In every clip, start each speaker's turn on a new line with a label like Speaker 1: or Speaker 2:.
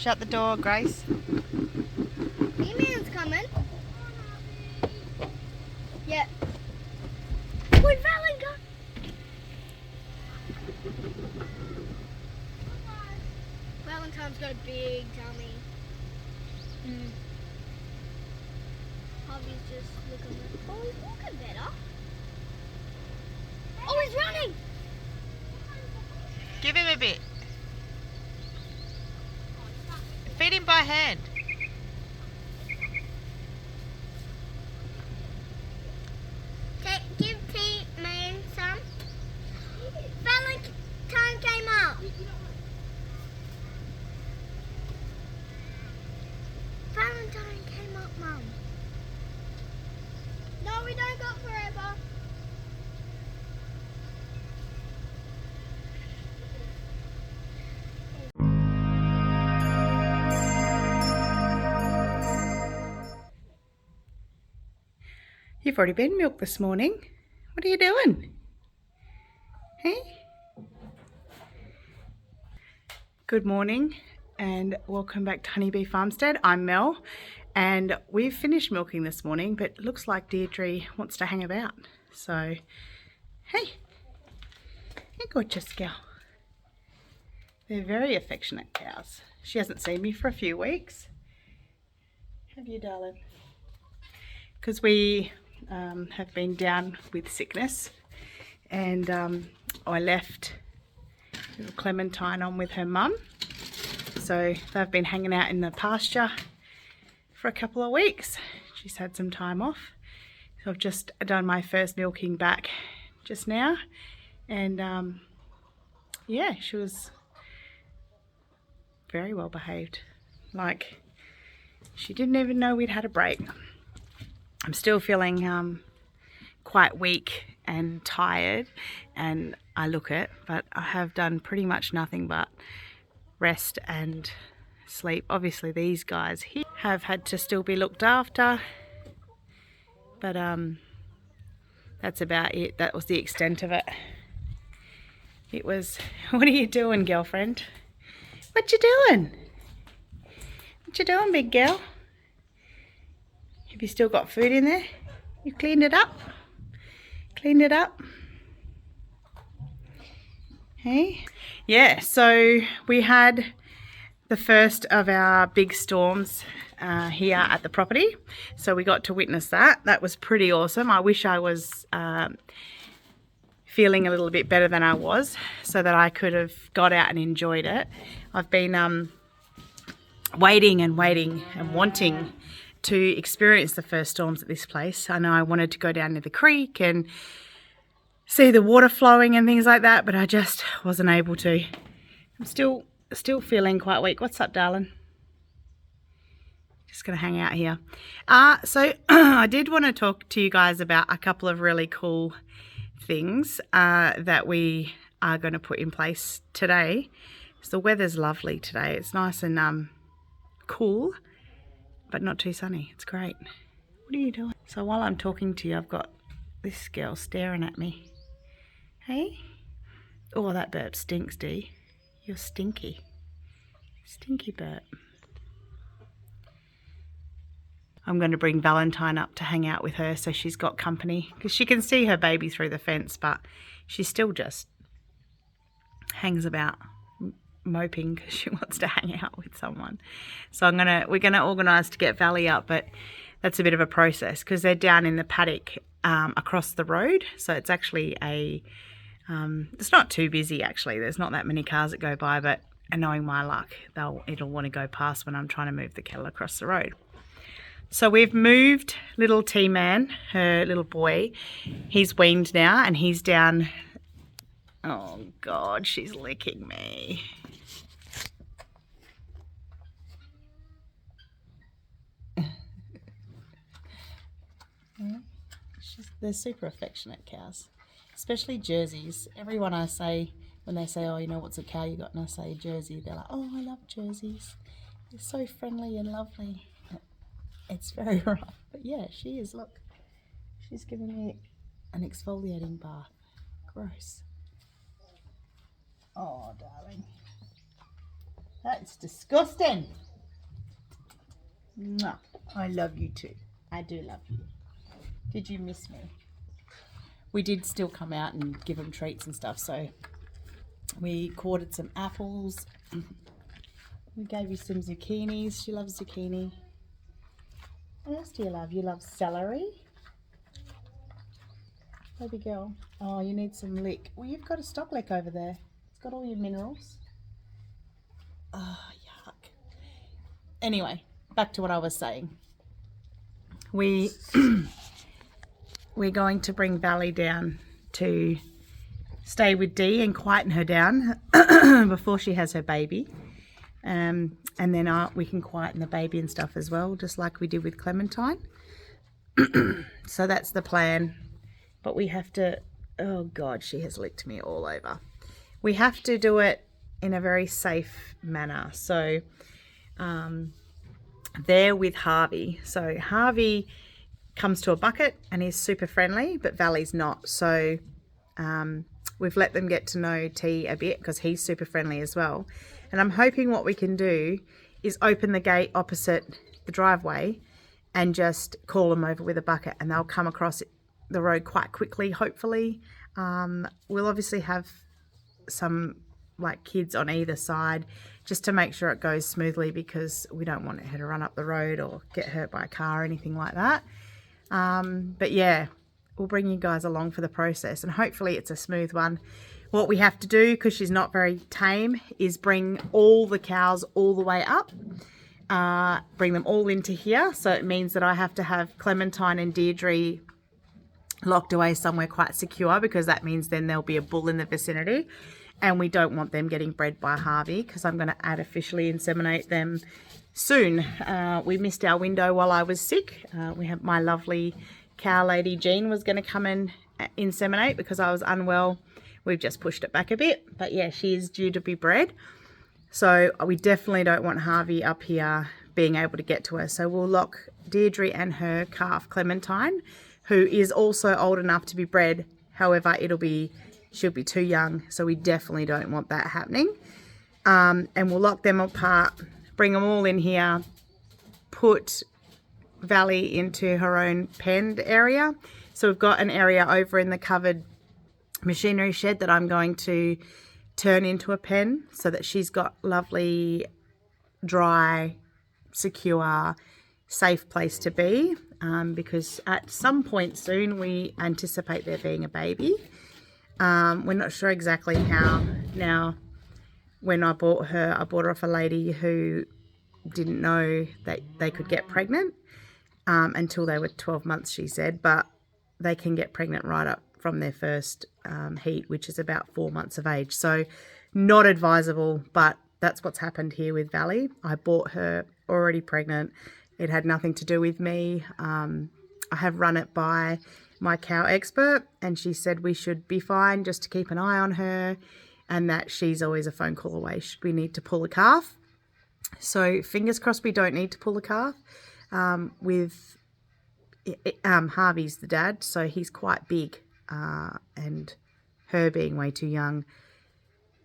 Speaker 1: Shut the door, Grace.
Speaker 2: E-man's coming. Yeah. Where'd Valen go? Valentine's got a big tummy. Hubby's just looking at... Oh, he's looking better. Oh, he's running!
Speaker 1: Give him a bit. Feed him by hand.
Speaker 2: Give T-Man some. Valentine came up. Valentine came up, Mum. No, we don't got forever.
Speaker 1: You've already been milked this morning. What are you doing? Hey? Good morning and welcome back to Honeybee Farmstead. I'm Mel and we've finished milking this morning, but it looks like Deirdre wants to hang about. So, hey. Hey, gorgeous girl. They're very affectionate cows. She hasn't seen me for a few weeks. Have you, darling? Because we have been down with sickness, and I left little Clementine on with her mum, so they've been hanging out in the pasture for a couple of weeks. She's had some time off, so I've just done my first milking back just now, and yeah, she was very well behaved. Like, she didn't even know we'd had a break. I'm still feeling quite weak and tired, and I look it, but I have done pretty much nothing but rest and sleep. Obviously these guys here have had to still be looked after, but that's about it. That was the extent of it. It was, what are you doing, girlfriend? What you doing? What you doing, big girl? Have you still got food in there? You cleaned it up? Cleaned it up? Hey? Yeah, so we had the first of our big storms here at the property. So we got to witness that. That was pretty awesome. I wish I was feeling a little bit better than I was, so that I could have got out and enjoyed it. I've been waiting and wanting to experience the first storms at this place. I know I wanted to go down to the creek and see the water flowing and things like that, but I just wasn't able to. I'm still feeling quite weak. What's up, darling? Just gonna hang out here. So I did want to talk to you guys about a couple of really cool things that we are going to put in place today. So the weather's lovely today. It's nice and cool, but not too sunny. It's great. What are you doing? So while I'm talking to you, I've got this girl staring at me. Hey? Oh, that burp stinks, Dee. You're stinky. Stinky burp. I'm going to bring Valentine up to hang out with her so she's got company, because she can see her baby through the fence, but she still just hangs about moping because she wants to hang out with someone. So we're gonna organise to get Valley up, but that's a bit of a process because they're down in the paddock across the road. So it's actually it's not too busy actually. There's not that many cars that go by, but knowing my luck, it'll want to go past when I'm trying to move the cattle across the road. So we've moved little T-Man, her little boy. He's weaned now and he's down. Oh God, she's licking me. They're super affectionate cows, especially Jerseys. Everyone I say, when they say, oh, you know, what's a cow you got? And I say Jersey, they're like, oh, I love Jerseys. They're so friendly and lovely. It's very rough, but yeah, she is. Look, she's giving me an exfoliating bath. Gross. Oh, darling. That's disgusting. Mwah. I love you too. I do love you. Did you miss me? We did still come out and give them treats and stuff, so we quartered some apples. We gave you some zucchinis. She loves zucchini. What else do you love? You love celery? Baby girl. Oh, you need some lick. Well, you've got a stock lick over there. It's got all your minerals. Oh, yuck. Anyway, back to what I was saying. We're going to bring Valley down to stay with Dee and quieten her down before she has her baby. And then we can quieten the baby and stuff as well, just like we did with Clementine. So that's the plan. But we have to, oh God, she has licked me all over. We have to do it in a very safe manner. So they're with Harvey. So Harvey comes to a bucket and he's super friendly, but Valley's not. So we've let them get to know T a bit because he's super friendly as well. And I'm hoping what we can do is open the gate opposite the driveway and just call them over with a bucket, and they'll come across the road quite quickly, hopefully. We'll obviously have some like kids on either side just to make sure it goes smoothly, because we don't want her to run up the road or get hurt by a car or anything like that. But yeah, we'll bring you guys along for the process, and hopefully it's a smooth one. What we have to do, because she's not very tame, is bring all the cows all the way up, bring them all into here. So it means that I have to have Clementine and Deirdre locked away somewhere quite secure, because that means then there'll be a bull in the vicinity, and we don't want them getting bred by Harvey, because I'm going to artificially inseminate them soon. We missed our window while I was sick. We have my lovely cow lady Jean was going to come and inseminate because I was unwell. We've just pushed it back a bit, but yeah, she is due to be bred. So we definitely don't want Harvey up here being able to get to her. So we'll lock Deirdre and her calf Clementine, who is also old enough to be bred. However, she'll be too young, so we definitely don't want that happening. And we'll lock them apart, bring them all in here, put Valley into her own penned area. So we've got an area over in the covered machinery shed that I'm going to turn into a pen, so that she's got lovely, dry, secure, safe place to be, because at some point soon we anticipate there being a baby. We're not sure exactly how. Now, when I bought her off a lady who didn't know that they could get pregnant until they were 12 months, she said, but they can get pregnant right up from their first heat, which is about 4 months of age. So not advisable, but that's what's happened here with Valley. I bought her already pregnant. It had nothing to do with me. I have run it by my cow expert, and she said we should be fine, just to keep an eye on her, and that she's always a phone call away should we need to pull a calf. So fingers crossed we don't need to pull a calf. With Harvey's the dad, so he's quite big, and her being way too young,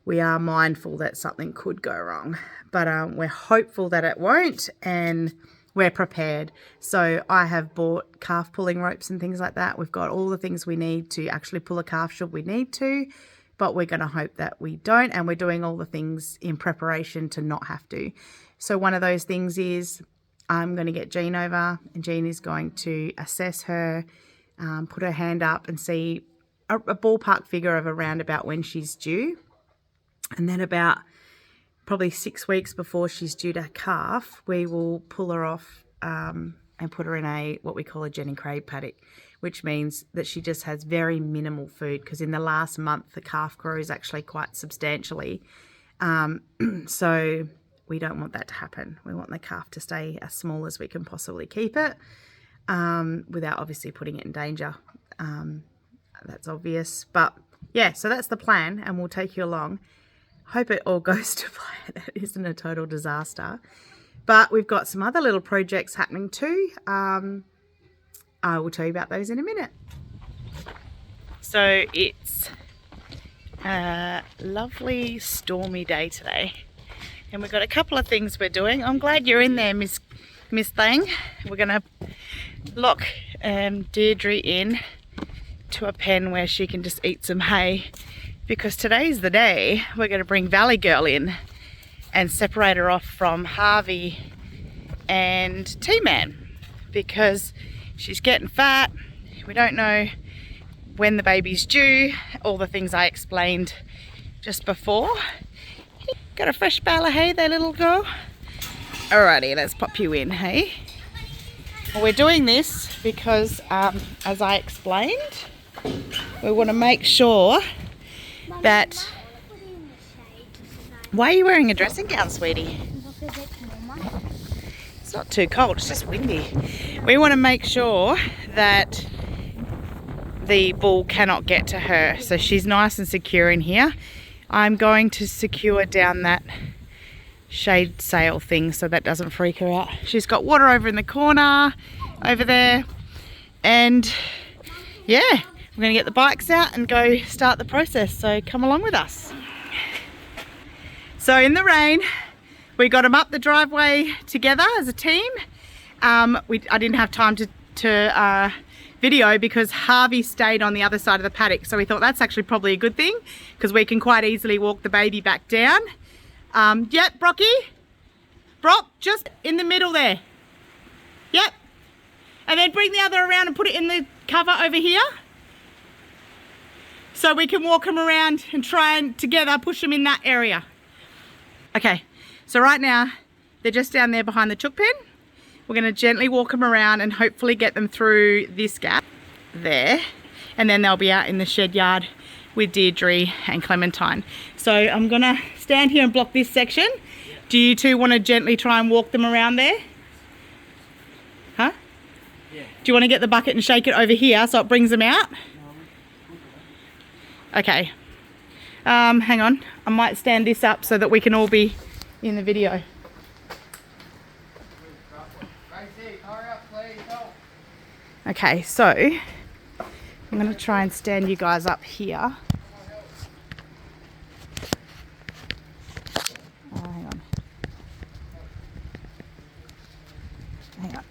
Speaker 1: we are mindful that something could go wrong, but we're hopeful that it won't, and we're prepared. So I have bought calf pulling ropes and things like that. We've got all the things we need to actually pull a calf should we need to, but we're going to hope that we don't, and we're doing all the things in preparation to not have to. So one of those things is I'm going to get Jean over, and Jean is going to assess her, put her hand up and see a ballpark figure of around about when she's due. And then about probably 6 weeks before she's due to calf, we will pull her off and put her in what we call a Jenny Craig paddock, which means that she just has very minimal food, because in the last month the calf grows actually quite substantially. So we don't want that to happen. We want the calf to stay as small as we can possibly keep it, without obviously putting it in danger. That's obvious. But yeah, so that's the plan, and we'll take you along. Hope it all goes to plan. It isn't a total disaster. But we've got some other little projects happening too. I will tell you about those in a minute. So it's a lovely stormy day today. And we've got a couple of things we're doing. I'm glad you're in there, Miss Thing. We're going to lock Deirdre in to a pen where she can just eat some hay, because today's the day we're going to bring Valley Girl in and separate her off from Harvey and T-Man, because she's getting fat. We don't know when the baby's due, all the things I explained just before. Got a fresh bale of hay there, little girl? Alrighty, let's pop you in, hey? Well, we're doing this because, as I explained, we want to make sure that... Why are you wearing a dressing gown, sweetie? It's not too cold, it's just windy. We want to make sure that the bull cannot get to her, so she's nice and secure in here. I'm going to secure down that shade sail thing so that doesn't freak her out. She's got water over in the corner over there, and yeah, we're going to get the bikes out and go start the process, so come along with us. So in the rain, we got them up the driveway together as a team. I didn't have time to video because Harvey stayed on the other side of the paddock, so we thought that's actually probably a good thing because we can quite easily walk the baby back down. Yep, Brocky. Brock, just in the middle there. Yep. And then bring the other around and put it in the cover over here, so we can walk them around and try and together push them in that area. Okay, so right now they're just down there behind the chook pen. We're going to gently walk them around and hopefully get them through this gap there, and then they'll be out in the shed yard with Deirdre and Clementine. So I'm going to stand here and block this section. Do you two want to gently try and walk them around there? Huh? Yeah. Do you want to get the bucket and shake it over here so it brings them out? Okay. Hang on. I might stand this up so that we can all be in the video. Okay, so I'm going to try and stand you guys up here. Oh, hang on. Hang on.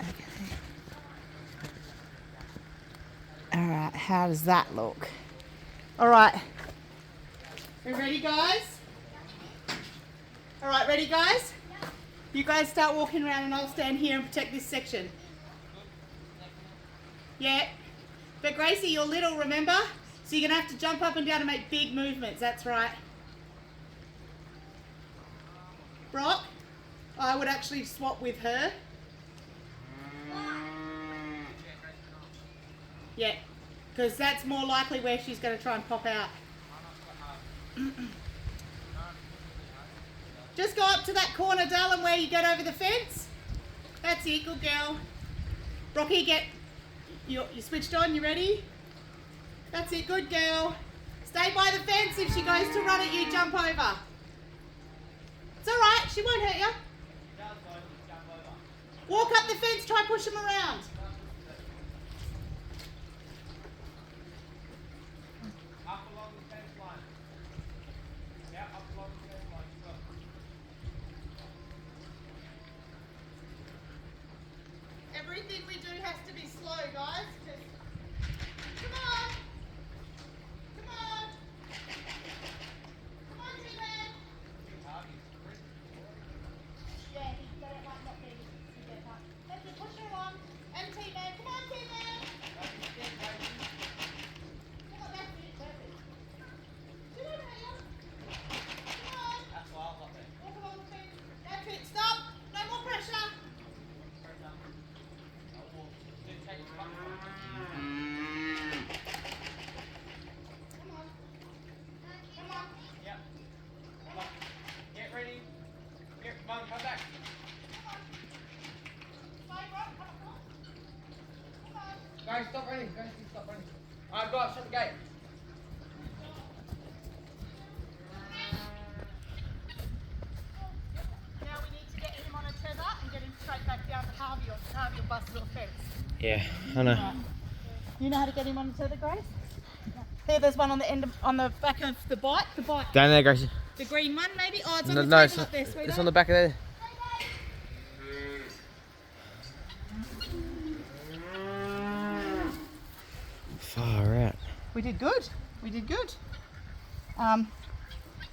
Speaker 1: Okay. Alright, how does that look? Alright. We ready, guys? Alright, ready, guys? You guys start walking around and I'll stand here and protect this section. Yeah. But Gracie, you're little, remember? So you're going to have to jump up and down and make big movements. That's right. Brock, I would actually swap with her. Yeah. Because that's more likely where she's going to try and pop out. Just go up to that corner, darling, where you get over the fence. That's it, good girl. Brocky, you switched on, you ready? That's it, good girl. Stay by the fence. If she goes to run at you, jump over. It's all right, she won't hurt you. Walk up the fence, try and push them around.
Speaker 3: Up along the fence line. Yeah, up along the fence line. Go.
Speaker 1: Everything we do has to be slow, guys. Come on. Come on. Come on, T-Man. Yeah, he got it like not being. Let's push her along. And T-Man. Come on, T-Man. Come on, that's it. Perfect. Come on, Hannah. Come on.
Speaker 3: That's wild, up there.
Speaker 1: Walk along the fence. That's it. Stop. No more pressure.
Speaker 3: Get ready. Here, Mum, come back. Guys, stop running. Guys, stop running. Alright, go up, shut the gate.
Speaker 1: Now we need to get him on a tether and get him straight back down to Harvey, or Harvey will bust the fence.
Speaker 3: Yeah, I know.
Speaker 1: Right. You know how to get him on a tether, Grace? Here, there's one on the end of, on the back of the bike. The bike.
Speaker 3: Down there, Gracie.
Speaker 1: The green one, maybe. Oh, it's on
Speaker 3: No,
Speaker 1: the
Speaker 3: no,
Speaker 1: table up there, sweetheart.
Speaker 3: it's on the back of there. Far out.
Speaker 1: We did good. We did good.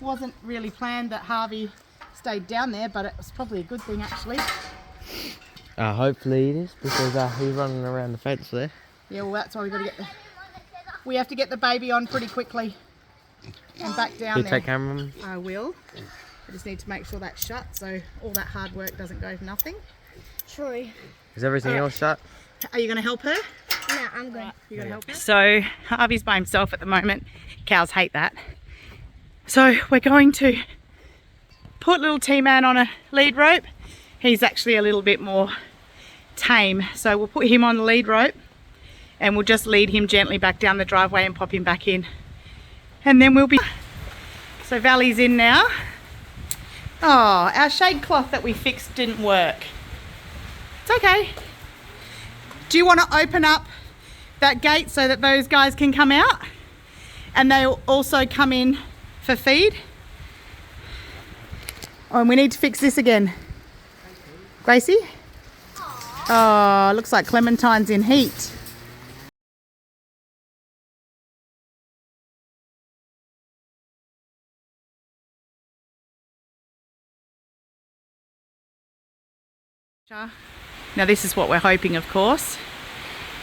Speaker 1: Wasn't really planned that Harvey stayed down there, but it was probably a good thing actually.
Speaker 3: Hopefully it is, because he's running around the fence there.
Speaker 1: Yeah, well that's why we got to get the. We have to get the baby on pretty quickly and back down
Speaker 3: You
Speaker 1: there.
Speaker 3: take camera.
Speaker 1: I will. I just need to make sure that's shut, so all that hard work doesn't go for nothing.
Speaker 2: True.
Speaker 3: Is everything else shut?
Speaker 1: Are you going to help her?
Speaker 2: No, I'm good.
Speaker 1: You gotta help her? So Harvey's by himself at the moment. Cows hate that. So we're going to put little T-Man on a lead rope. He's actually a little bit more tame. So we'll put him on the lead rope and we'll just lead him gently back down the driveway and pop him back in. And then we'll be... So Valley's in now. Oh, our shade cloth that we fixed didn't work. It's okay. Do you want to open up that gate so that those guys can come out? And they'll also come in for feed. Oh, and we need to fix this again. Gracie? Oh, looks like Clementine's in heat. Now this is what we're hoping, of course.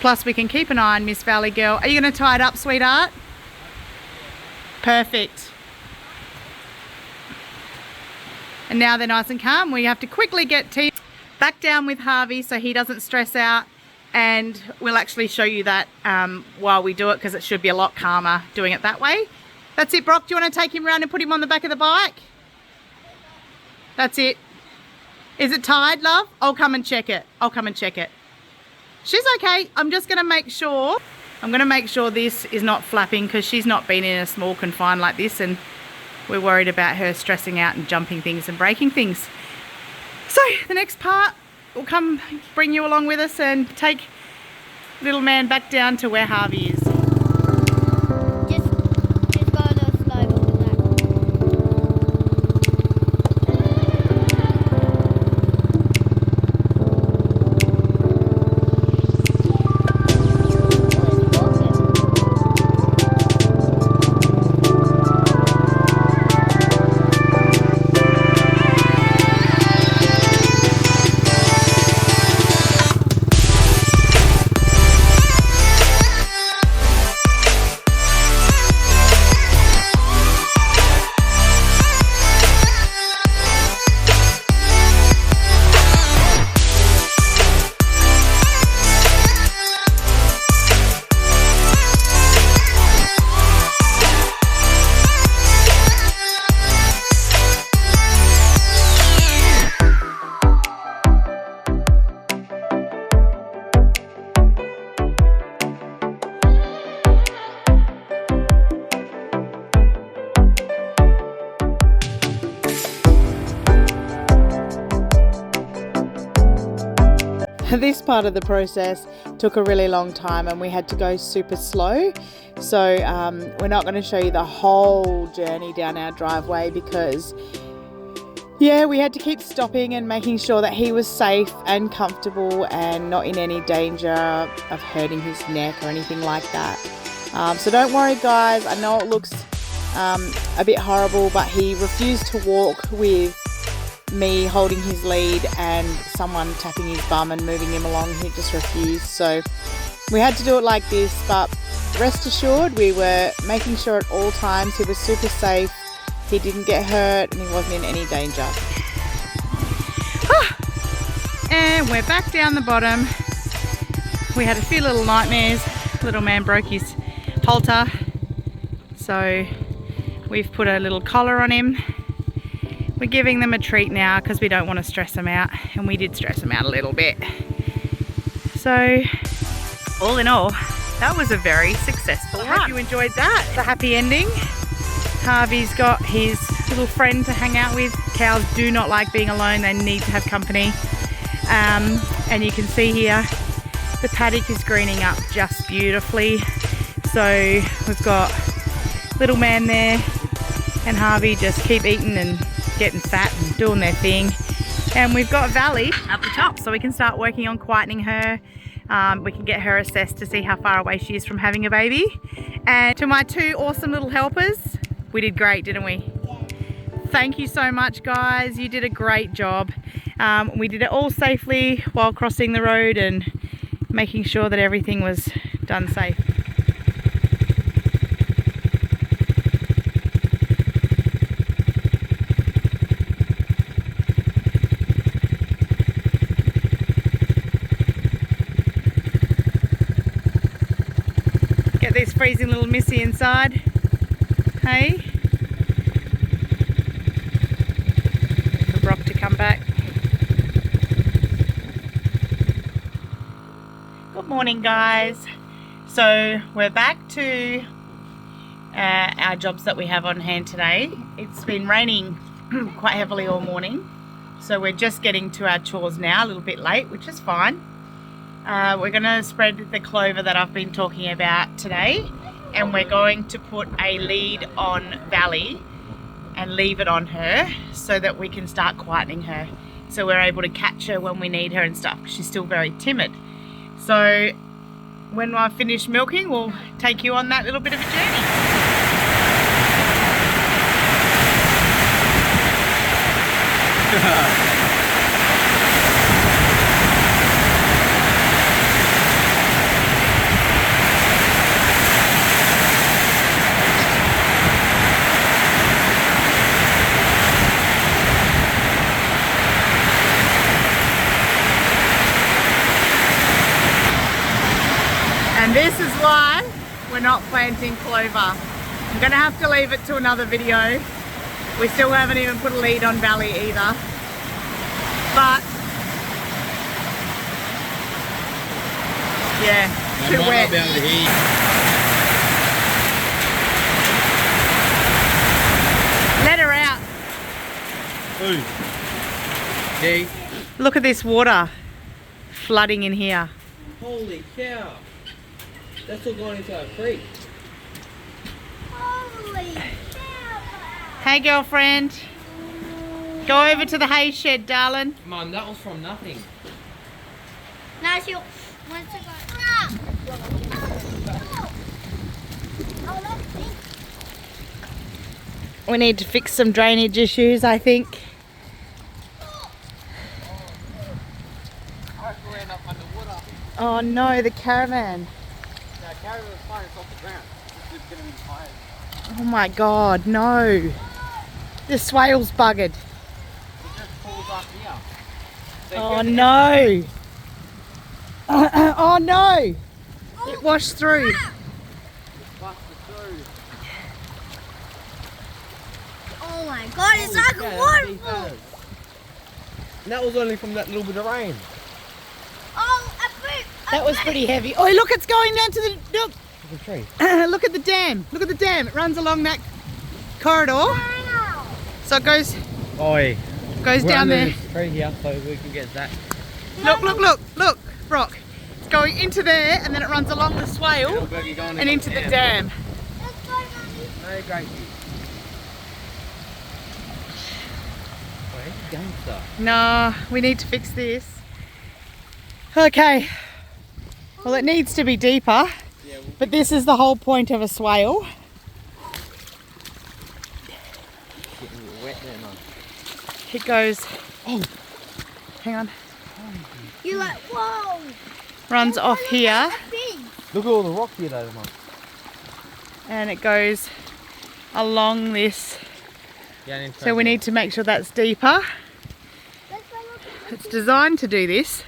Speaker 1: Plus we can keep an eye on Miss Valley Girl. Are you going to tie it up, sweetheart? Perfect. And now they're nice and calm. We have to quickly get T back down with Harvey so he doesn't stress out. And we'll actually show you that while we do it, because it should be a lot calmer doing it that way. That's it, Brock. Do you want to take him around and put him on the back of the bike? That's it. Is it tied, love? I'll come and check it. I'll come and check it. She's okay. I'm just going to make sure. I'm going to make sure this is not flapping, because she's not been in a small confine like this, and we're worried about her stressing out and jumping things and breaking things. So the next part, we'll come bring you along with us and take little man back down to where Harvey is.
Speaker 2: Just go a little slow with that.
Speaker 1: This part of the process took a really long time and we had to go super slow. So we're not going to show you the whole journey down our driveway because, yeah, we had to keep stopping and making sure that he was safe and comfortable and not in any danger of hurting his neck or anything like that. So don't worry, guys. I know it looks a bit horrible, but he refused to walk with me holding his lead and someone tapping his bum and moving him along. He just refused. So we had to do it like this, but rest assured we were making sure at all times he was super safe, he didn't get hurt and he wasn't in any danger. And we're back down the bottom. We had a few little nightmares. Little man broke his halter, so we've put a little collar on him. We're giving them a treat now because we don't want to stress them out, and we did stress them out a little bit. So all in all, that was a very successful run. I hope you enjoyed that. It's a happy ending. Harvey's got his little friend to hang out with. Cows do not like being alone, they need to have company. And you can see here the paddock is greening up just beautifully. So we've got little man there and Harvey just keep eating and getting fat and doing their thing. And we've got Valley up the top, so we can start working on quietening her. We can get her assessed to see how far away she is from having a baby. And to my two awesome little helpers, we did great, didn't we? Thank you so much, guys. You did a great job. We did it all safely while crossing the road and making sure that everything was done safe. Get this freezing little missy inside. Hey? For Brock to come back. Good morning, guys. So we're back to our jobs that we have on hand today. It's been raining quite heavily all morning, so we're just getting to our chores now, a little bit late, which is fine. We're going to spread the clover that I've been talking about today, and we're going to put a lead on Valley and leave it on her so that we can start quietening her, so we're able to catch her when we need her and stuff. She's still very timid. So when I finish milking, we'll take you on that little bit of a journey. And this is why we're not planting clover. I'm gonna have to leave it to another video. We still haven't even put a lead on Valley either. But yeah, too wet. Let her out.
Speaker 3: Ooh. Hey.
Speaker 1: Look at this water flooding in here.
Speaker 3: Holy cow. That's all going into our creek.
Speaker 2: Holy cow!
Speaker 1: Hey girlfriend, go over to the hay shed, darling.
Speaker 3: Mum, that was from nothing.
Speaker 2: Now she wants to go.
Speaker 1: We need to fix some drainage issues, I think.
Speaker 3: Hopefully end up underwater.
Speaker 1: Oh no, the caravan.
Speaker 3: Now, carry the fire off the ground. This is going to be fine.
Speaker 1: Oh my god, no. The swale's buggered.
Speaker 3: It just pulls up here. So
Speaker 1: Oh no. Oh no. It washed through.
Speaker 3: It busted through.
Speaker 2: Oh my god, it's like a waterfall!
Speaker 3: And that was only from that little bit of rain.
Speaker 2: Oh, a boot!
Speaker 1: That was pretty heavy. Oh look, it's going down to the, look.
Speaker 3: The tree.
Speaker 1: Look at the dam. Look at the dam. It runs along that corridor. So it goes
Speaker 3: Oi.
Speaker 1: down there.
Speaker 3: This tree here so we can get that.
Speaker 1: Look, Brock. It's going into there and then it runs along the swale and into the dam.
Speaker 2: Let's go, Mummy.
Speaker 3: Very great. Where's the gangster?
Speaker 1: No, we need to fix this. Okay. Well, it needs to be deeper, but this is the whole point of a swale.
Speaker 3: Getting wet there, man.
Speaker 1: It goes, hang on,
Speaker 2: You're like, whoa!
Speaker 1: runs off here
Speaker 3: Look at all the rocks here though, man.
Speaker 1: and it goes along this.
Speaker 3: Yeah,
Speaker 1: So we need to make sure that's deeper.
Speaker 2: Let's go look at
Speaker 1: It's designed to do this,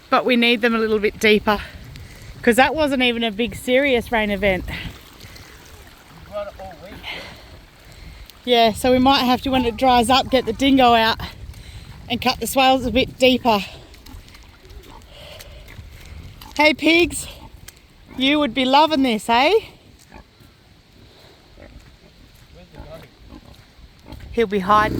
Speaker 1: but we need them a little bit deeper because that wasn't even a big serious rain event. Yeah, so we might have to, when it dries up, get the dingo out and cut the swales a bit deeper. Hey pigs, you would be loving this, eh? He'll be hiding.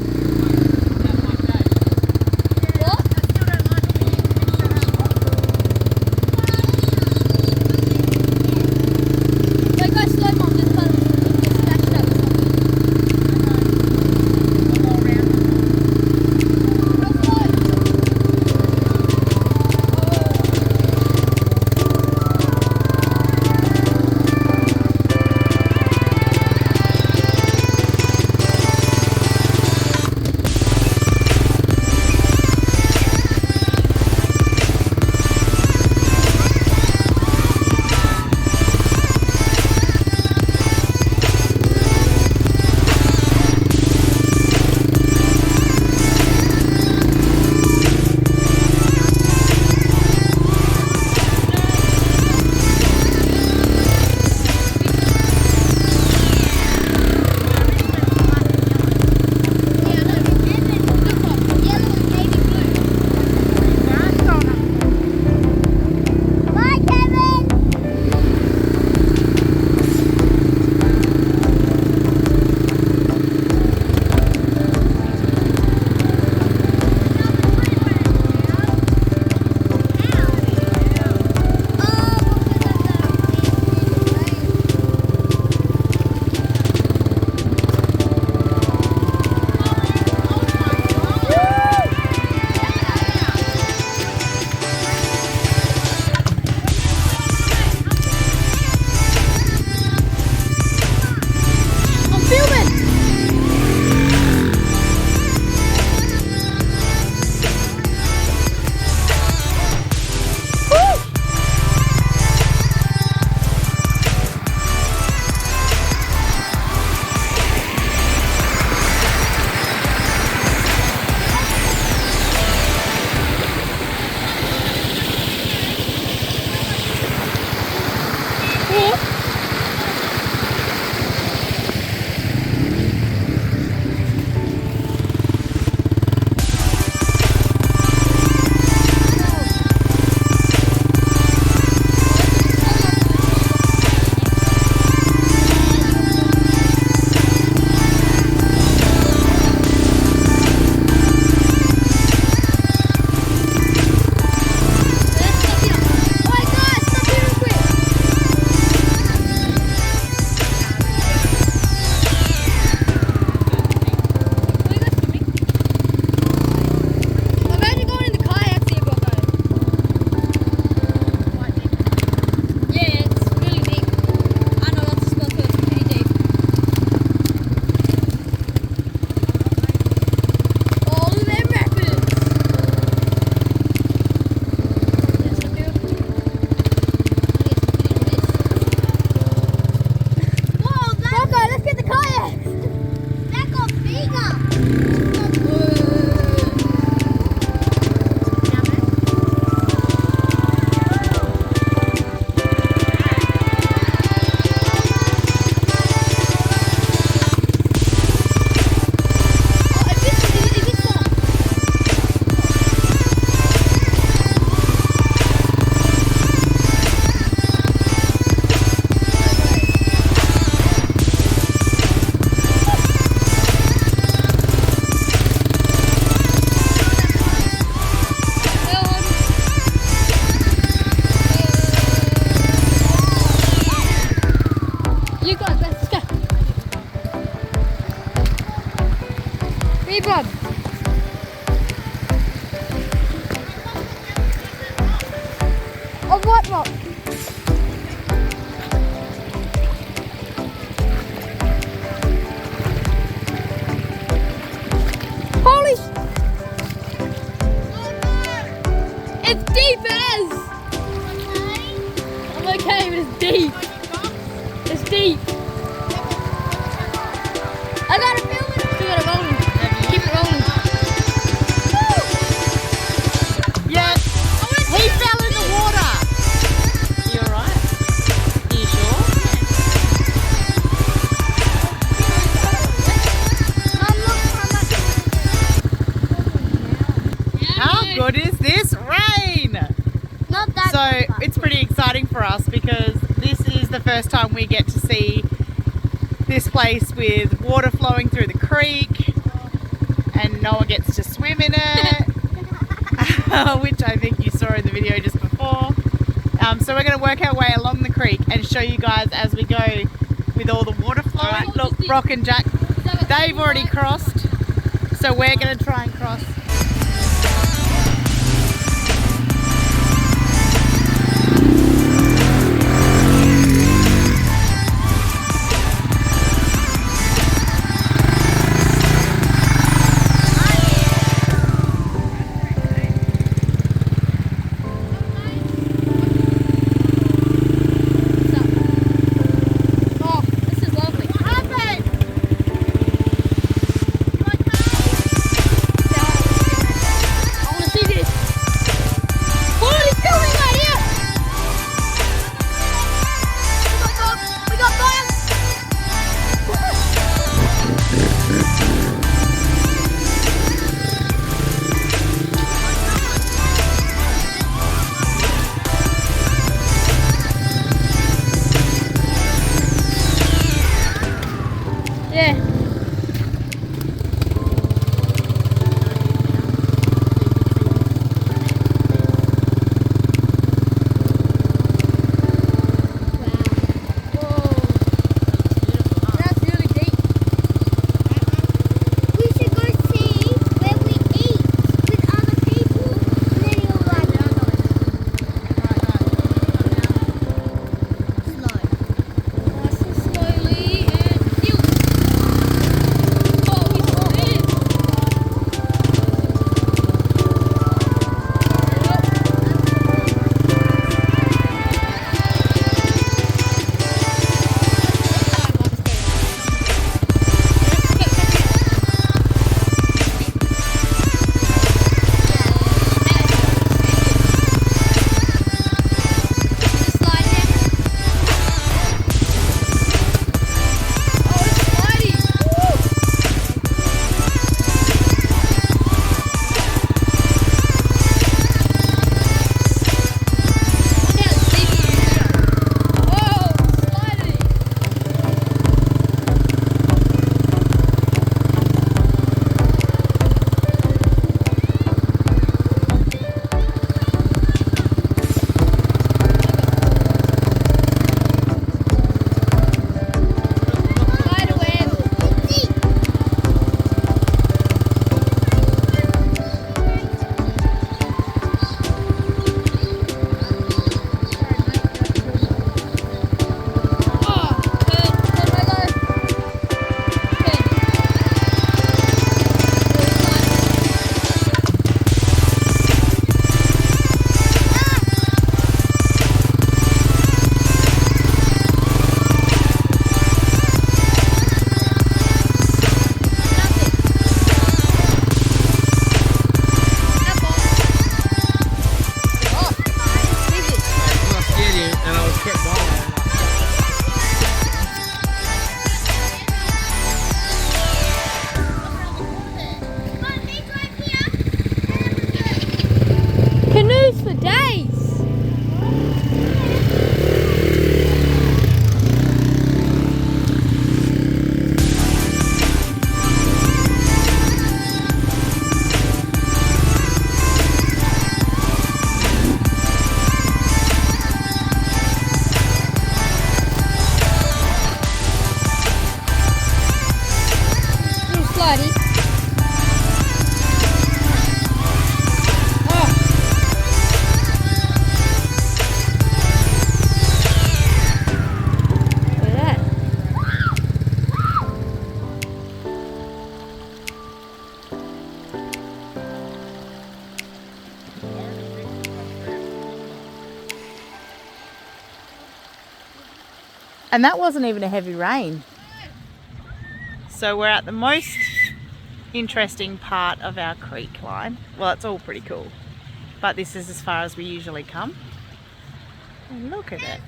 Speaker 2: Big one. Of what rock? Holy! It's deep, it is! I'm okay, but it's deep. It's deep. I gotta film it. Still got it rolling. Keep it rolling.
Speaker 1: Yeah, he fell in the water. You alright? You sure?
Speaker 2: Mum, look how much.
Speaker 1: How good is this rain?
Speaker 2: Not that
Speaker 1: So
Speaker 2: much.
Speaker 1: it's pretty exciting for us because this is the first time we get to see this place with water flowing through the creek and no one gets to swim in it, which I think you saw in the video just before. So we're going to work our way along the creek and show you guys as we go with all the water flowing. Right, look, Brock and Jack, they've already crossed, so we're going to try and cross.
Speaker 2: Oh, this is lovely. I want to see this. Oh, it's filming right here. We got bugs. Yeah. That's really deep. We should go see where we eat with other people. And then you'll like slow. Nice and slowly and deal. Oh, he's dead. Canoes for days. Little slidey.
Speaker 1: And that wasn't even a heavy rain. So we're at the most interesting part of our creek line. Well, it's all pretty cool, but this is as far as we usually come. And look at it.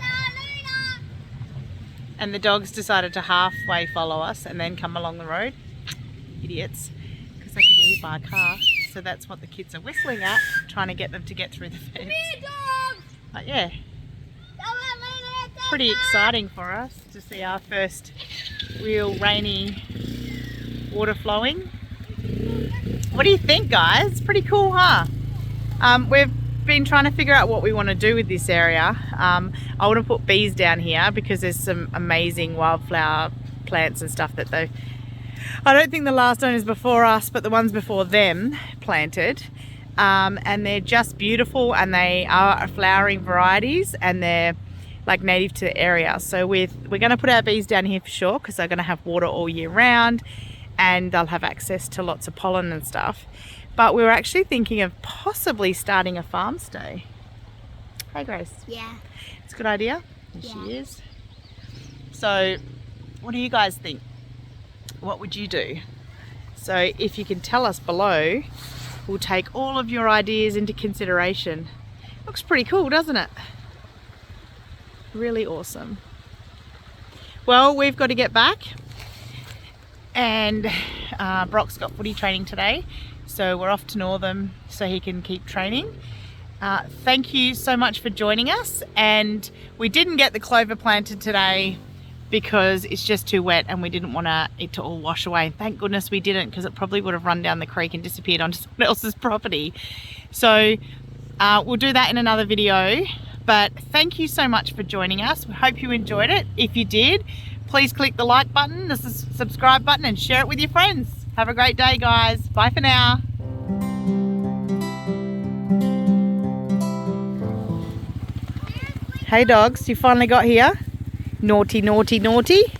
Speaker 1: And the dogs decided to halfway follow us and then come along the road. Idiots, because they could get hit by a car. So that's what the kids are whistling at, trying to get them to get through the fence. But yeah, pretty exciting for us to see our first real rainy water flowing. What do you think, guys? Pretty cool, huh? We've been trying to figure out what we want to do with this area. I want to put bees down here because there's some amazing wildflower plants and stuff that I don't think the last owners before us, but the ones before them planted. And they're just beautiful, and they are flowering varieties, and they're like native to the area. So we're going to put our bees down here for sure, because they're going to have water all year round and they'll have access to lots of pollen and stuff. But we were actually thinking of possibly starting a farm stay. Hey Grace.
Speaker 2: Yeah.
Speaker 1: It's a good idea.
Speaker 2: Yeah.
Speaker 1: She is. So what do you guys think? What would you do? So if you can tell us below, we'll take all of your ideas into consideration. Looks pretty cool, doesn't it? Really awesome. Well, we've got to get back, and Brock's got footy training today, so we're off to Northam so he can keep training. Thank you so much for joining us, and we didn't get the clover planted today because it's just too wet and we didn't want it to all wash away. Thank goodness we didn't, because it probably would have run down the creek and disappeared onto someone else's property. So we'll do that in another video. But thank you so much for joining us. We hope you enjoyed it. If you did, please click the like button, the subscribe button, and share it with your friends. Have a great day, guys. Bye for now. Hey dogs, you finally got here. Naughty, naughty, naughty.